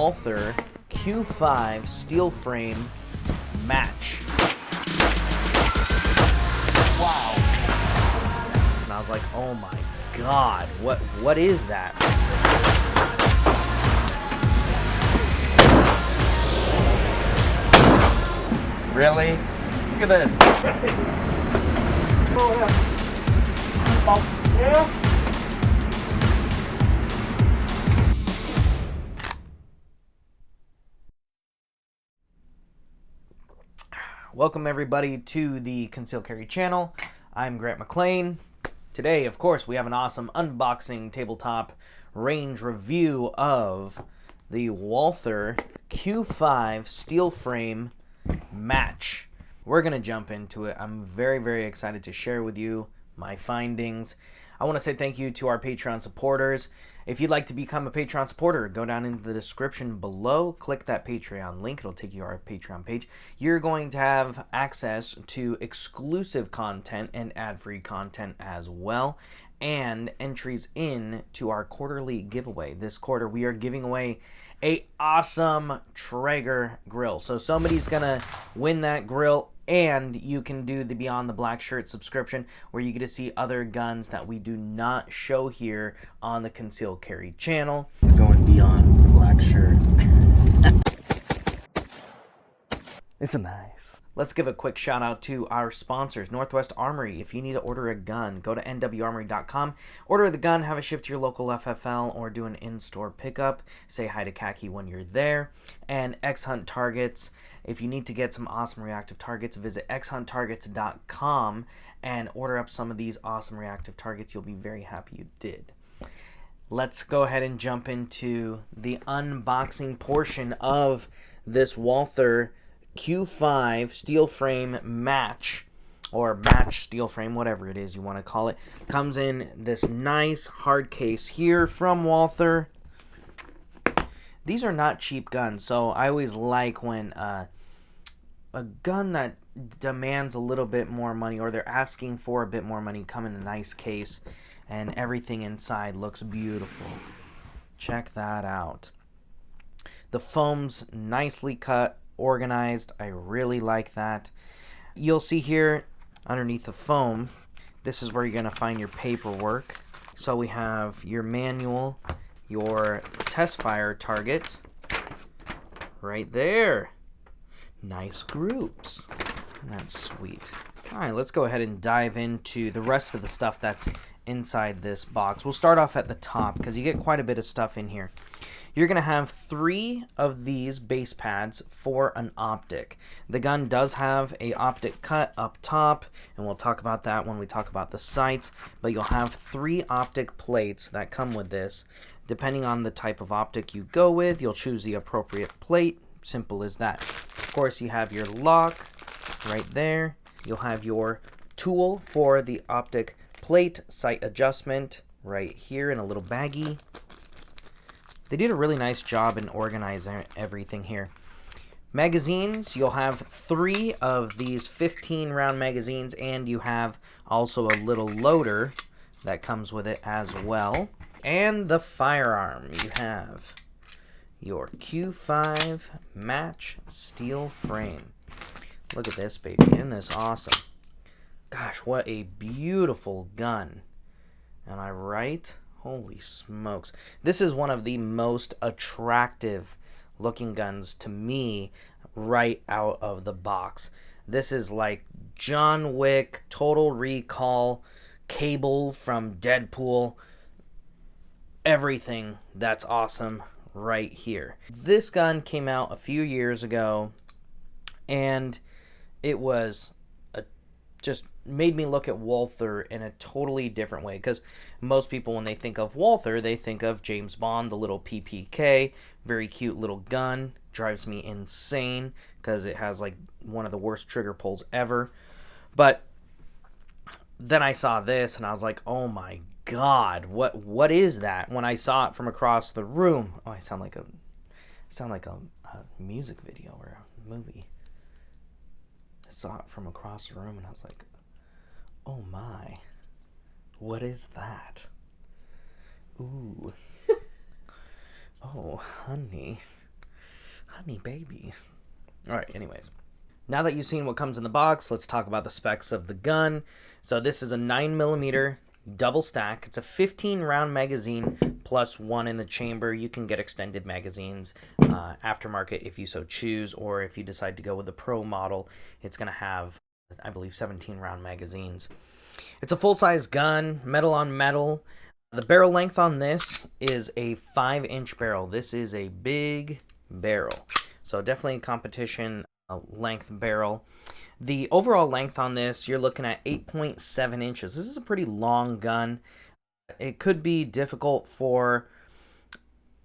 Walther Q5 steel frame match. Wow. And I was like, oh my god, what is that? Really? Look at this. Welcome everybody to the Conceal Carry channel. I'm Grant McLean. Today, of course, we have an awesome unboxing tabletop range review of the Walther Q5 steel frame match. We're gonna jump into it. I'm very excited to share with you my findings. I want to say thank you to our Patreon supporters. If you'd like to become a Patreon supporter, go down into the description below, click that Patreon link, it'll take you to our Patreon page. You're going to have access to exclusive content and ad-free content as well, and entries in to our quarterly giveaway. This quarter we are giving away a awesome Traeger grill. So somebody's gonna win that grill, and you can do the Beyond the Black Shirt subscription, where you get to see other guns that we do not show here on the Conceal Carry channel. We're going beyond the black shirt. It's a nice. Let's give a quick shout out to our sponsors, Northwest Armory. If you need to order a gun, go to nwarmory.com, order the gun, have it shipped to your local FFL, or do an in-store pickup. Say hi to Khaki when you're there. And X-Hunt Targets. If you need to get some awesome reactive targets, visit xhunttargets.com and order up some of these awesome reactive targets. You'll be very happy you did. Let's go ahead and jump into the unboxing portion of this Walther Q5 steel frame match, or match steel frame, whatever it is you want to call it. Comes in this nice hard case here from Walther. These are not cheap guns, so I always like when a gun that demands a little bit more money, or they're asking for a bit more money, come in a nice case and everything inside looks beautiful. Check that out. The foam's nicely cut, organized. I really like that. You'll see here underneath the foam, this is where you're going to find your paperwork. So we have your manual, your test fire target right there. Nice groups. That's sweet. Alright, let's go ahead and dive into the rest of the stuff that's inside this box. We'll start off at the top because you get quite a bit of stuff in here. You're going to have 3 of these base pads for an optic. The gun does have a optic cut up top, and we'll talk about that when we talk about the sights, but you'll have 3 optic plates that come with this. Depending on the type of optic you go with, you'll choose the appropriate plate. Simple as that. Of course, you have your lock right there. You'll have your tool for the optic plate sight adjustment right here in a little baggie. They did a really nice job in organizing everything here. Magazines, you'll have 3 of these 15-round magazines, and you have also a little loader that comes with it as well. And the firearm, you have your Q5 Match steel frame. Look at this baby, isn't this awesome? Gosh, what a beautiful gun. Am I right? Holy smokes. This is one of the most attractive looking guns to me right out of the box. This is like John Wick, Total Recall, Cable from Deadpool. Everything that's awesome right here. This gun came out a few years ago, and it was just made me look at Walther in a totally different way, because most people, when they think of Walther, they think of James Bond, the little PPK, very cute little gun, drives me insane because it has like one of the worst trigger pulls ever. But then I saw this and I was like, oh my god, what is that? When I saw it from across the room, oh, I sound like a music video or a movie. I saw it from across the room and I was like, oh my, what is that? Ooh. Oh, honey. Honey baby. Alright, anyways. Now that you've seen what comes in the box, let's talk about the specs of the gun. So this is a 9mm double stack. It's a 15 round magazine plus one in the chamber. You can get extended magazines aftermarket if you so choose, or if you decide to go with the pro model, it's going to have, I believe, 17 round magazines. It's a full-size gun, metal on metal. The barrel length on this is a 5-inch barrel. This is a big barrel, so definitely a competition length barrel. The overall length on this, you're looking at 8.7 inches. This is a pretty long gun. It could be difficult for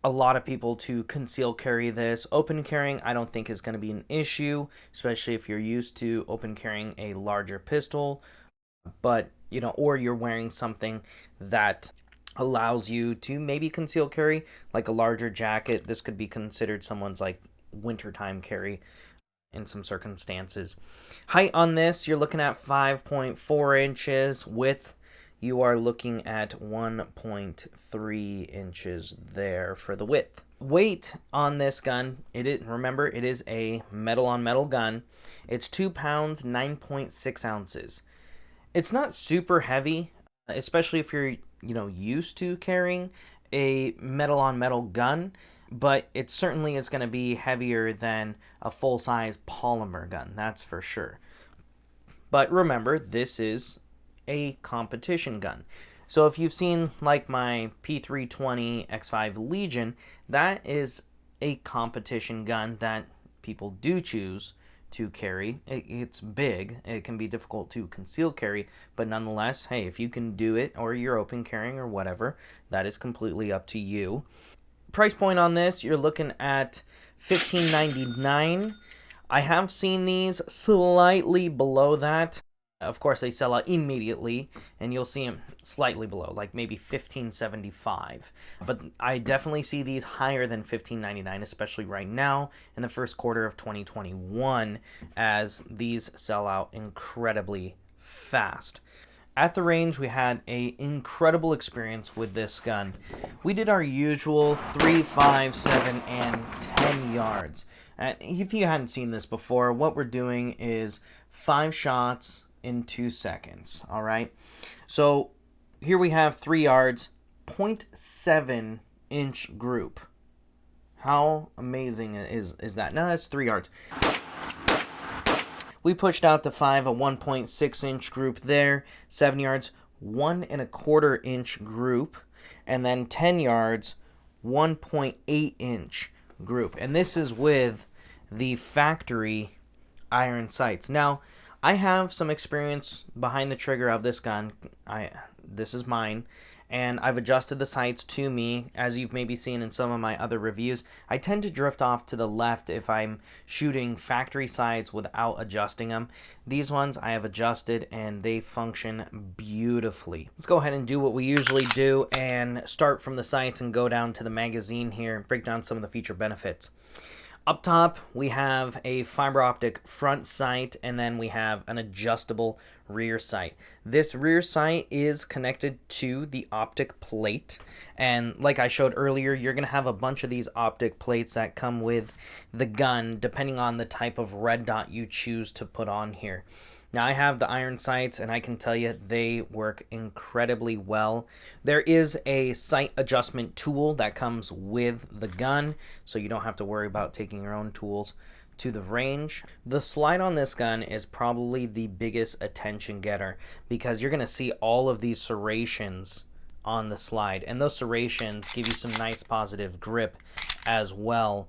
a lot of people to conceal carry this. Open carrying, I don't think is going to be an issue, especially if you're used to open carrying a larger pistol, but you know, or you're wearing something that allows you to maybe conceal carry, like a larger jacket. This could be considered someone's like wintertime carry in some circumstances. Height on this, you're looking at 5.4 inches. Width, you are looking at 1.3 inches there for the width. Weight on this gun, remember, it is a metal on metal gun. It's 2 pounds, 9.6 ounces. It's not super heavy, especially if you're, used to carrying a metal on metal gun, but it certainly is going to be heavier than a full-size polymer gun, that's for sure. But remember, this is a competition gun. So if you've seen like my P320 X5 Legion, that is a competition gun that people do choose to carry. It's big. It can be difficult to conceal carry, but nonetheless, hey, if you can do it, or you're open carrying or whatever, that is completely up to you. Price point on this, you're looking at $15.99. I have seen these slightly below that. Of course, they sell out immediately, and you'll see them slightly below, like maybe $15.75. But I definitely see these higher than $15.99, especially right now in the first quarter of 2021, as these sell out incredibly fast. At the range, we had an incredible experience with this gun. We did our usual 3, 5, 7, and 10 yards. If you hadn't seen this before, what we're doing is 5 shots in 2 seconds. All right. So here we have 3 yards, 0.7 inch group. How amazing is that? Now that's 3 yards. We pushed out to 5, a 1.6 inch group there, 7 yards, 1.25 inch group, and then 10 yards, 1.8 inch group. And this is with the factory iron sights. Now, I have some experience behind the trigger of this gun. This is mine, and I've adjusted the sights to me, as you've maybe seen in some of my other reviews. I tend to drift off to the left if I'm shooting factory sights without adjusting them. These ones I have adjusted, and they function beautifully. Let's go ahead and do what we usually do and start from the sights and go down to the magazine here and break down some of the feature benefits. Up top, we have a fiber optic front sight, and then we have an adjustable rear sight. This rear sight is connected to the optic plate, and like I showed earlier, you're going to have a bunch of these optic plates that come with the gun, depending on the type of red dot you choose to put on here. Now, I have the iron sights, and I can tell you they work incredibly well. There is a sight adjustment tool that comes with the gun, so you don't have to worry about taking your own tools to the range. The slide on this gun is probably the biggest attention getter, because you're going to see all of these serrations on the slide, and those serrations give you some nice positive grip as well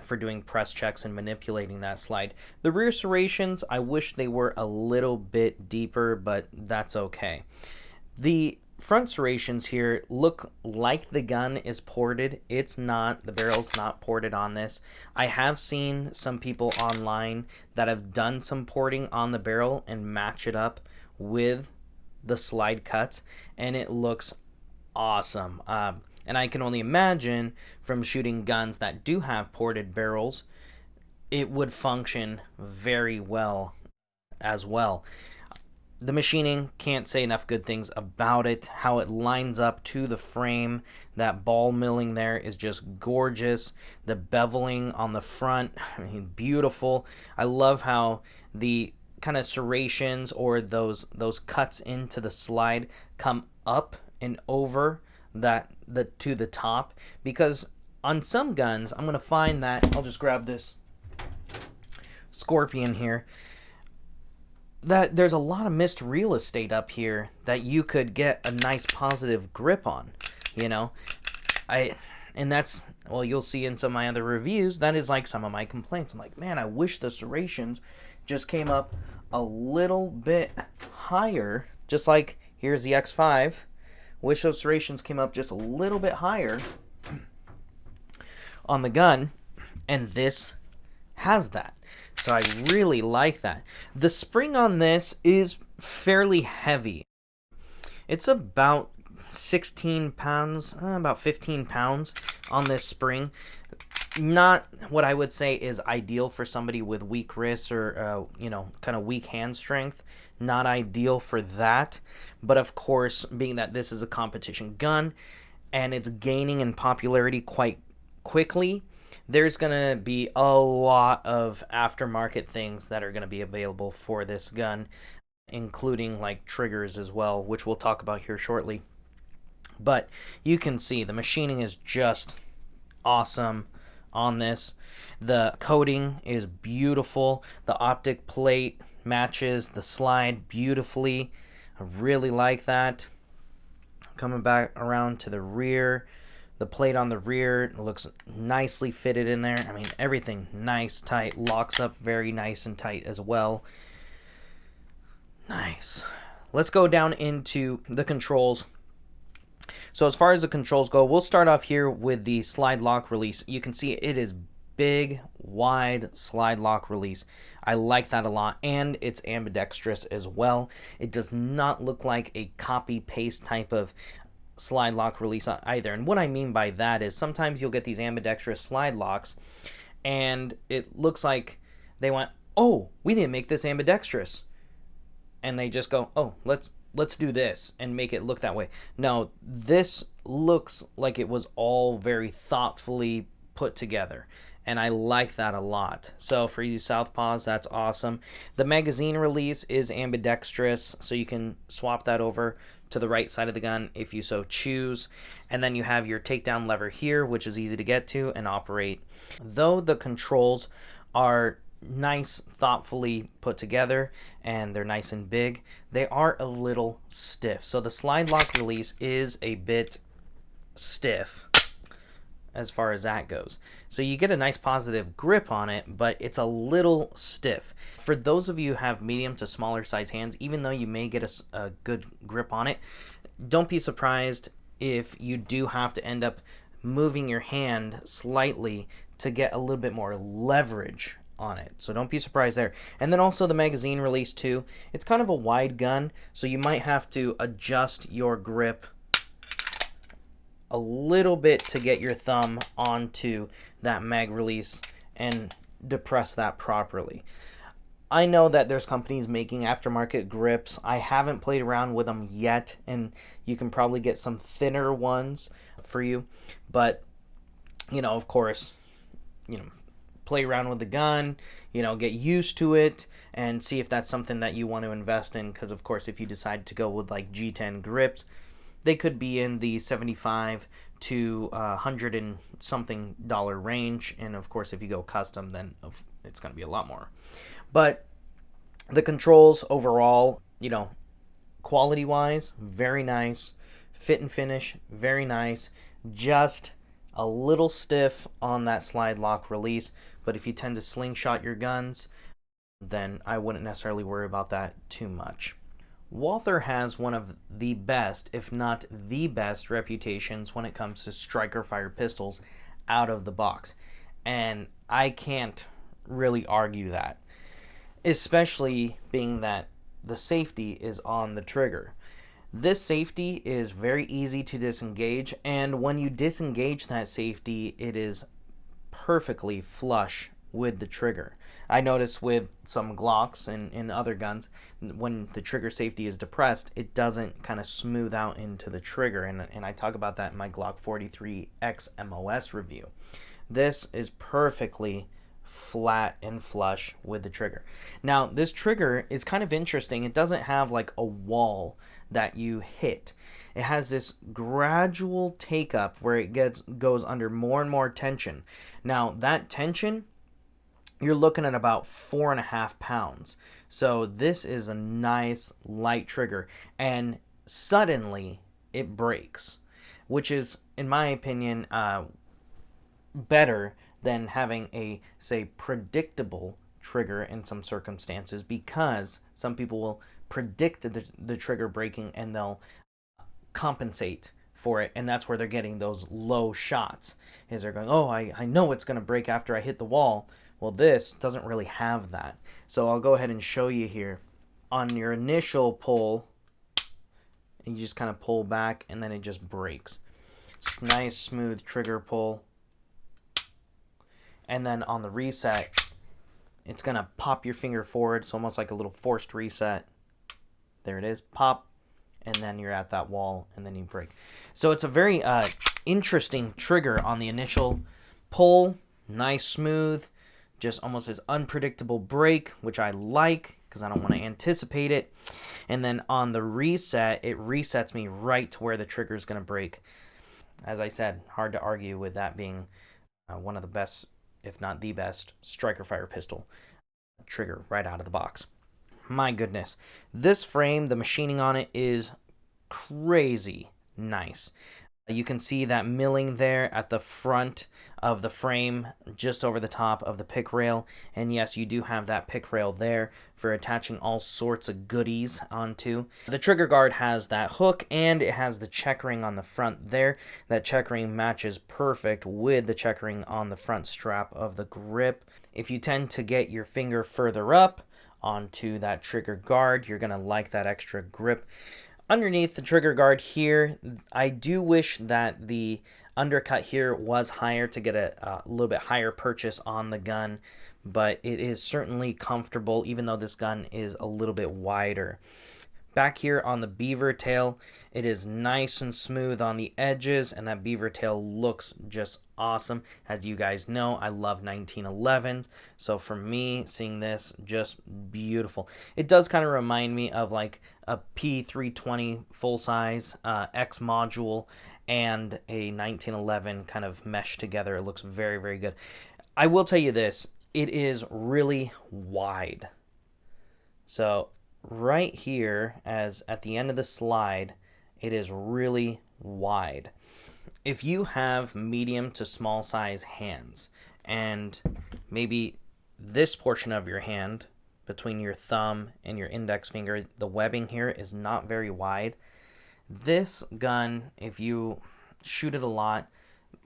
for doing press checks and manipulating that slide. The rear serrations, I wish they were a little bit deeper, but that's okay. The front serrations here look like the gun is ported. It's not. The barrel's not ported on this. I have seen some people online that have done some porting on the barrel and match it up with the slide cuts, and it looks awesome. And I can only imagine from shooting guns that do have ported barrels, it would function very well as well. The machining, can't say enough good things about it. How it lines up to the frame, that ball milling there is just gorgeous. The beveling on the front, I mean, beautiful. I love how the kind of serrations or those cuts into the slide come up and over to the top, because on some guns I'm gonna find that I'll just grab this Scorpion here, that there's a lot of missed real estate up here that you could get a nice positive grip on, you know. And that's, well, you'll see in some of my other reviews, that is like some of my complaints. I'm like, man, I wish the serrations just came up a little bit higher, just like here's the X5. Wish those serrations came up just a little bit higher on the gun, and this has that. So I really like that. The spring on this is fairly heavy. It's about 16 pounds, about 15 pounds on this spring. Not what I would say is ideal for somebody with weak wrists or, you know, kind of weak hand strength. Not ideal for that. But of course, being that this is a competition gun and it's gaining in popularity quite quickly, there's going to be a lot of aftermarket things that are going to be available for this gun, including like triggers as well, which we'll talk about here shortly. But you can see the machining is just awesome on this. The coating is beautiful. The optic plate matches the slide beautifully. I really like that. Coming back around to the rear, the plate on the rear looks nicely fitted in there. I mean, everything nice, tight, locks up very nice and tight as well. Nice. Let's go down into the controls. So as far as the controls go, we'll start off here with the slide lock release. You can see it is big, wide slide lock release. I like that a lot, and it's ambidextrous as well. It does not look like a copy paste type of slide lock release either. And what I mean by that is sometimes you'll get these ambidextrous slide locks and it looks like they went, oh, we didn't make this ambidextrous, and they just go, oh, let's do this and make it look that way. No, this looks like it was all very thoughtfully put together, and I like that a lot. So for you southpaws, that's awesome. The magazine release is ambidextrous, so you can swap that over to the right side of the gun if you so choose. And then you have your takedown lever here, which is easy to get to and operate. Though the controls are nice, thoughtfully put together, and they're nice and big, they are a little stiff. So the slide lock release is a bit stiff as far as that goes. So you get a nice positive grip on it, but it's a little stiff. For those of you who have medium to smaller size hands, even though you may get a good grip on it, don't be surprised if you do have to end up moving your hand slightly to get a little bit more leverage on it. So don't be surprised there. And then also the magazine release too. It's kind of a wide gun, so you might have to adjust your grip a little bit to get your thumb onto that mag release and depress that properly. I know that there's companies making aftermarket grips. I haven't played around with them yet, and you can probably get some thinner ones for you. But, you know, of course, you know, play around with the gun, you know, get used to it and see if that's something that you want to invest in. Because, of course, if you decide to go with like G10 grips, they could be in the $75 to $100 and something range. And, of course, if you go custom, then it's going to be a lot more. But the controls overall, you know, quality-wise, very nice. Fit and finish, very nice. Just a little stiff on that slide lock release. But if you tend to slingshot your guns, then I wouldn't necessarily worry about that too much. Walther has one of the best, if not the best, reputations when it comes to striker fire pistols out of the box. And I can't really argue that, especially being that the safety is on the trigger. This safety is very easy to disengage, and when you disengage that safety, it is perfectly flush with the trigger. I notice with some Glocks and other guns, when the trigger safety is depressed, it doesn't kind of smooth out into the trigger, and I talk about that in my Glock 43X MOS review. This is perfectly flat and flush with the trigger. Now, this trigger is kind of interesting. It doesn't have like a wall that you hit. It has this gradual take up where it goes under more and more tension. Now, that tension, you're looking at about 4.5 pounds. So this is a nice light trigger, and suddenly it breaks, which is, in my opinion, better than having a, say, predictable trigger in some circumstances, because some people will predict the trigger breaking and they'll compensate for it, and that's where they're getting those low shots, is they're going, oh, I know it's going to break after I hit the wall. Well, this doesn't really have that. So I'll go ahead and show you here. On your initial pull, you just kind of pull back and then it just breaks. It's nice smooth trigger pull. And then on the reset, it's going to pop your finger forward. It's almost like a little forced reset. There it is, pop, and then you're at that wall, and then you break. So it's a very interesting trigger on the initial pull. Nice, smooth, just almost as unpredictable break, which I like because I don't want to anticipate it. And then on the reset, it resets me right to where the trigger is going to break. As I said, hard to argue with that being one of the best, if not the best, striker fire pistol trigger right out of the box. My goodness. This frame, the machining on it is crazy nice. You can see that milling there at the front of the frame, just over the top of the pick rail. And yes, you do have that pick rail there for attaching all sorts of goodies onto. The trigger guard has that hook, and it has the checkering on the front there. That checkering matches perfect with the checkering on the front strap of the grip. If you tend to get your finger further up onto that trigger guard, you're going to like that extra grip. Underneath the trigger guard here, I do wish that the undercut here was higher to get a little bit higher purchase on the gun, but it is certainly comfortable, even though this gun is a little bit wider. Back here on the beaver tail, it is nice and smooth on the edges, and that beaver tail looks just awesome. As you guys know, I love 1911s, so for me, seeing this, just beautiful. It does kind of remind me of like a P320 full-size X module and a 1911 kind of meshed together. It looks very, very good. I will tell you this, it is really wide. So right here, as at the end of the slide, it is really wide. If you have medium to small size hands, and maybe this portion of your hand between your thumb and your index finger, the webbing here is not very wide, this gun, if you shoot it a lot,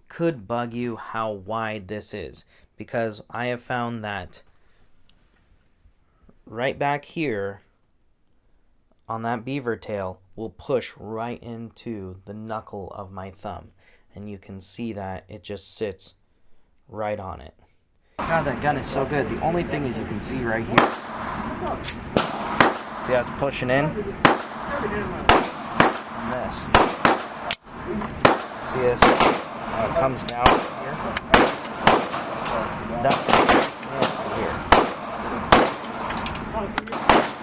could bug you how wide this is, because I have found that right back here on that beaver tail will push right into the knuckle of my thumb, and you can see that it just sits right on it. God, that gun is so good. The only thing is you can see right here. See how it's pushing in? And this. See this? How it comes down here?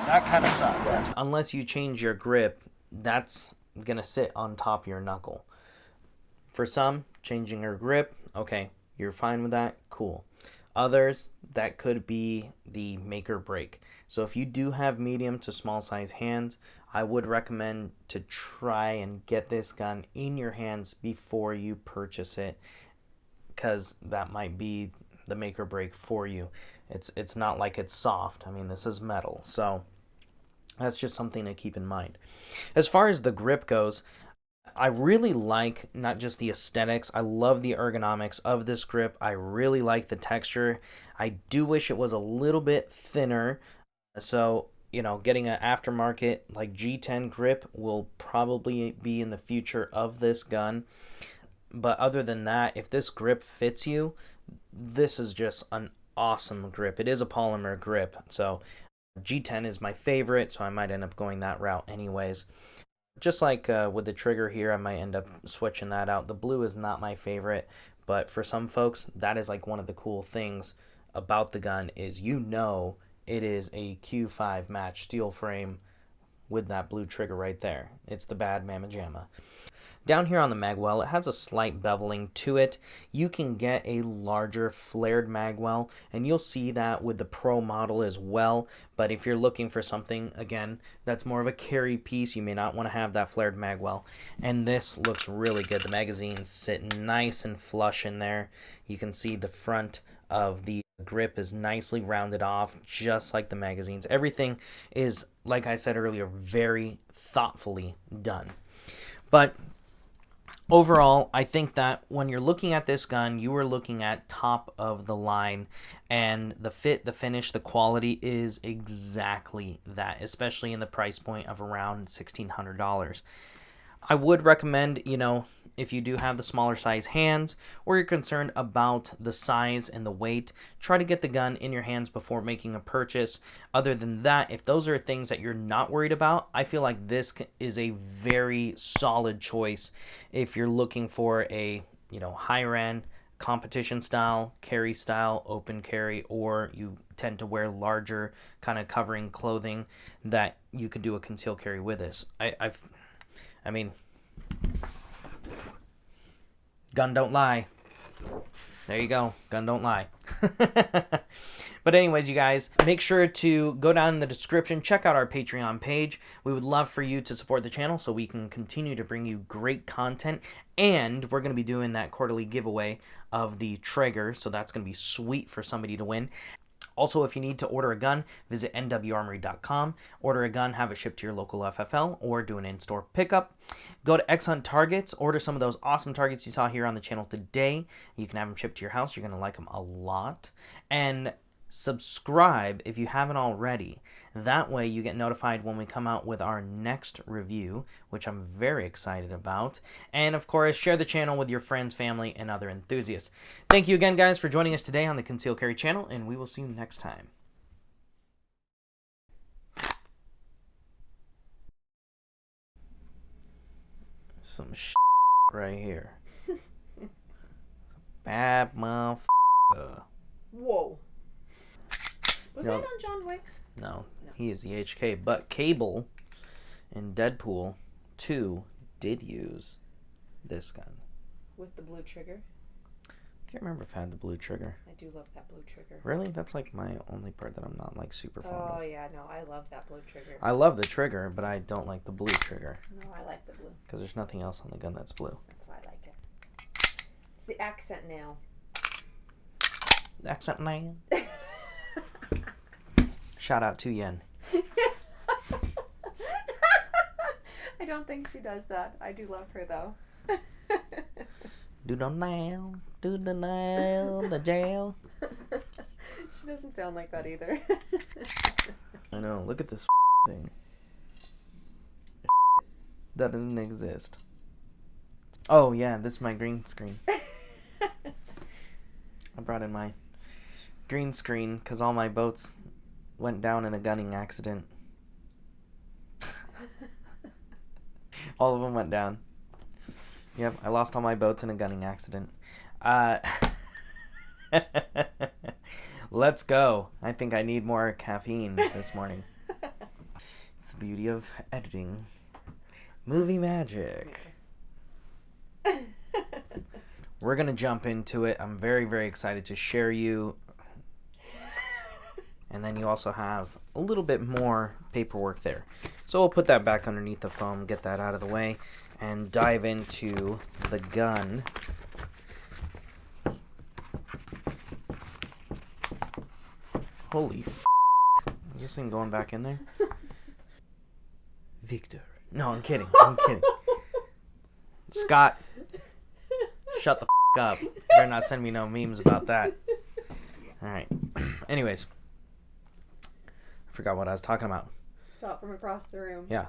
That kind of sucks. Unless you change your grip, that's gonna sit on top of your knuckle. For some, changing your grip, okay, you're fine with that, cool. Others, that could be the make or break. So if you do have medium to small size hands, I would recommend to try and get this gun in your hands before you purchase it, because that might be the make or break for you. It's not like it's soft. I mean, this is metal, so that's just something to keep in mind. As far as the grip goes, I really like not just the aesthetics, I love the ergonomics of this grip. I really like the texture. I do wish it was a little bit thinner. So, you know, getting an aftermarket like G10 grip will probably be in the future of this gun. But other than that, if this grip fits you, this is just an awesome grip. It is a polymer grip, so G10 is my favorite, so I might end up going that route anyways. Just like with the trigger here, I might end up switching that out. The blue is not my favorite, but for some folks, that is like one of the cool things about the gun is it is a Q5 Match steel frame with that blue trigger right there. It's the bad Mamma Jamma. Down here on the Magwell, it has a slight beveling to it. You can get a larger flared Magwell, and you'll see that with the Pro model as well. But if you're looking for something, again, that's more of a carry piece, you may not want to have that flared Magwell. And this looks really good. The magazine's sitting nice and flush in there. You can see the front of the grip is nicely rounded off, just like the magazines. Everything is, like I said earlier, very thoughtfully done. But overall, I think that when you're looking at this gun, you are looking at top of the line, and the fit, the finish, the quality is exactly that, especially in the price point of around $1,600. I would recommend, if you do have the smaller size hands, or you're concerned about the size and the weight, try to get the gun in your hands before making a purchase. Other than that, if those are things that you're not worried about, I feel like this is a very solid choice if you're looking for a, higher end, competition style, carry style, open carry, or you tend to wear larger kind of covering clothing, that you could do a concealed carry with this. I mean, gun don't lie. There you go. Gun don't lie. But anyways, you guys, make sure to go down in the description, check out our Patreon page. We would love for you to support the channel so we can continue to bring you great content. And we're going to be doing that quarterly giveaway of the Traeger, so that's going to be sweet for somebody to win. Also, if you need to order a gun, visit nwarmory.com. Order a gun, have it shipped to your local FFL, or do an in-store pickup. Go to X-Hunt Targets. Order some of those awesome targets you saw here on the channel today. You can have them shipped to your house. You're going to like them a lot. And subscribe if you haven't already. That way you get notified when we come out with our next review, which I'm very excited about. And of course, share the channel with your friends, family, and other enthusiasts. Thank you again, guys, for joining us today on the Conceal Carry channel, and we will see you next time. Some shit right here. Bad motherfucker. Whoa. Was that on John Wick? No, he is the HK. But Cable in Deadpool 2 did use this gun. With the blue trigger? I can't remember if I had the blue trigger. I do love that blue trigger. Really? That's like my only part that I'm not like super fond of. Oh yeah, no, I love that blue trigger. I love the trigger, but I don't like the blue trigger. No, I like the blue. Because there's nothing else on the gun that's blue. That's why I like it. It's the accent nail. Accent nail? Shout out to Yen. I don't think she does that. I do love her though. Do the nail, the jail. She doesn't sound like that either. I know, look at this thing. That doesn't exist. Oh yeah, this is my green screen. I brought in my green screen because all my boats went down in a gunning accident. All of them went down. Yep, I lost all my boats in a gunning accident. Let's go. I think I need more caffeine this morning. It's the beauty of editing. Movie magic. We're going to jump into it. I'm very, very excited to share you. And then you also have a little bit more paperwork there. So we'll put that back underneath the foam, get that out of the way, and dive into the gun. Holy f***. Is this thing going back in there? Victor. No, I'm kidding. I'm kidding. Scott, shut the f*** up. You better not send me no memes about that. Alright. Anyways. I forgot what I was talking about. Saw it from across the room. Yeah.